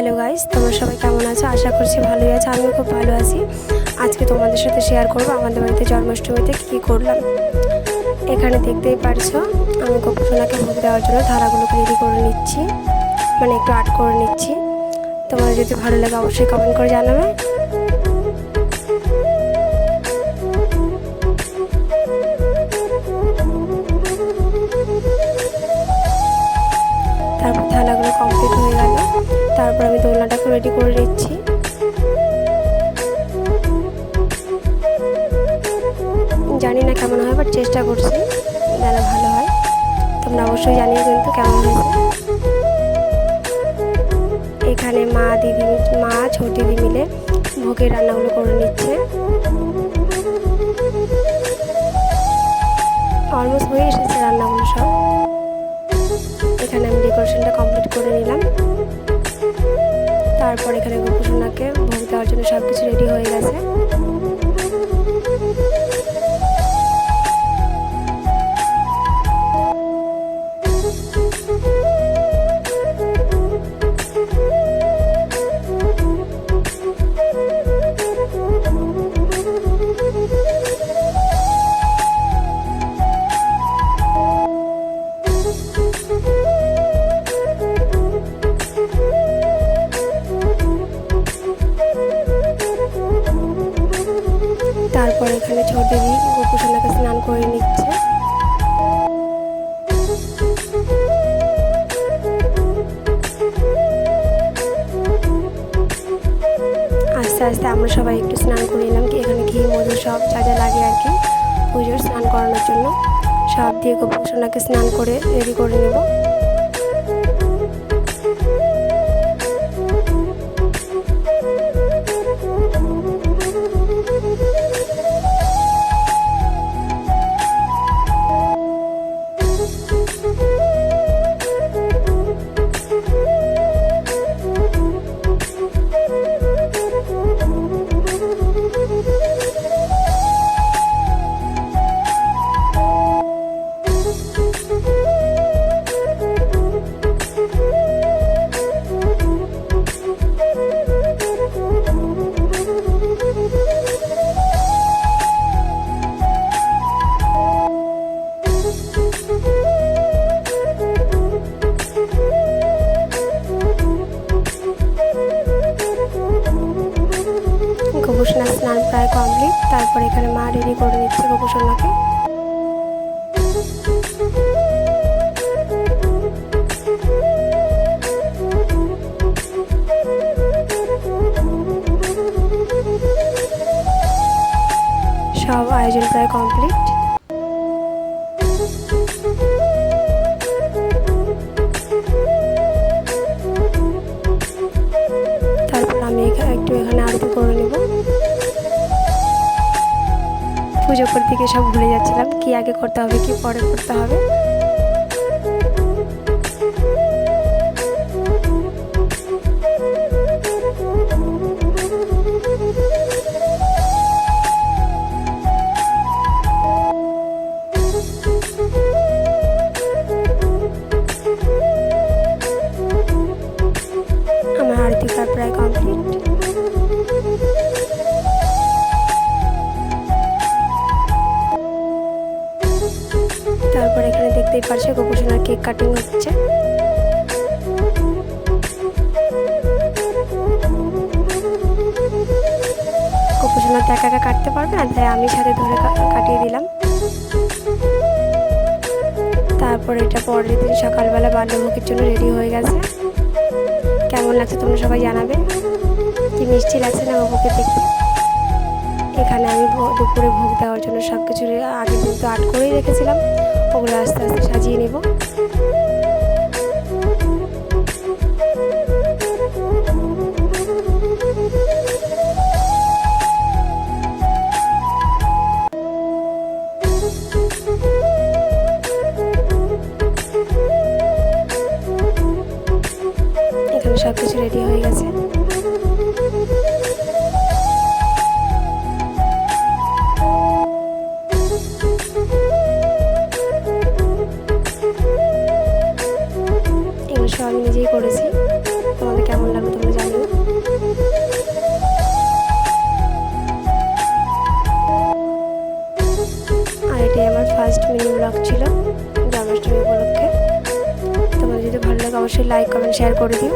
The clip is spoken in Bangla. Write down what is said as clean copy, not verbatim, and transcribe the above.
হ্যালো গাইস, তোমরা সবাই কেমন আছো? আশা করছি ভালোই আছো। আমিও খুব ভালো আছি। আজকে তোমাদের সাথে শেয়ার করবো আমাদের বাড়িতে জন্মাষ্টমীতে কী করলাম। এখানে দেখতেই পারছো, আমি গোপুসোনাকে ভোগ দেওয়ার জন্য থালাগুলোকে রেডি করে নিচ্ছি, মানে একটু আর্ট করে নিচ্ছি। তোমাদের যদি ভালো লাগে অবশ্যই কমেন্ট করে জানাবে। তারপর থালাগুলো কমপ্লিট হয়ে গেল। তারপর আমি দোলনাটাকে রেডি করে নিচ্ছি। জানি না কেমন হয়, বাট চেষ্টা করছি যেন ভালো হয়। তোমরা অবশ্যই জানিও কিন্তু কেমন হয়েছে। এখানে মা ছোট দিদি মিলে ভোগের রান্নাগুলো করে নিচ্ছে। অলমোস্ট হয়ে এসেছে রান্নাগুলো সব। এখানে আমি ডেকোরেশনটা কমপ্লিট করে নিলাম। তারপর এখানে গোপুসোনাকে ভোগ দেওয়ার জন্য সব কিছু রেডি হয়ে গেছে। তারপর এখানে ছোট দিদি গোপুসোনাকে স্নান করে নিচ্ছে। আস্তে আস্তে আমরা সবাই একটু স্নান করে নিলাম। এখানে ঘি মধু সব যা যা লাগে আর কি পুজোর স্নান করানোর জন্য সব দিয়ে গোপুসোনাকে স্নান করে রেডি করে নেব। গোপুসোনার স্নান প্রায় কমপ্লিট। তারপর এখানে মা রেডি করে নিচ্ছে গোপুসোনাকে। সব আয়োজন প্রায় কমপ্লিট। তারপর আমি একটু এখানে আরতি করে নেব। পুজো করতে গিয়ে সব ভুলে যাচ্ছিলাম কি আগে করতে হবে কি পরে করতে হবে। আমার আরতি প্রায় কমপ্লিট। তারপর এখানে দেখতেই পারছো গোপুসোনার কেক কাটিং হচ্ছে। গোপুসোনা তো একা একা কাটতে পারবে না, তাই আমি সাথে ধরে কাটিয়ে দিলাম। তারপর এটা পরের দিন সকালবেলা বাল্যভোগের জন্য রেডি হয়ে গেছে। কেমন লাগছে তোমরা সবাই জানাবে। কি মিষ্টি লাগছে না বাবুকে দেখতে। এখানে আমি দুপুরে ভোগ দেওয়ার জন্য সব কিছু আগের দিন তো আর্ট করেই রেখেছিলাম, ওগুলো আস্তে আস্তে সাজিয়ে নেব। এখানে সব কিছু রেডি হয়ে গেছে। আমি নিজেই করেছি। তোমাদের কেমন লাগলো তোমরা জানাবে। ফার্স্ট মিনি ব্লগ ছিল জন্মাষ্টমী উপলক্ষে। তোমাদের যদি ভালো লাগে অবশ্যই লাইক কমেন্ট শেয়ার করে দিও।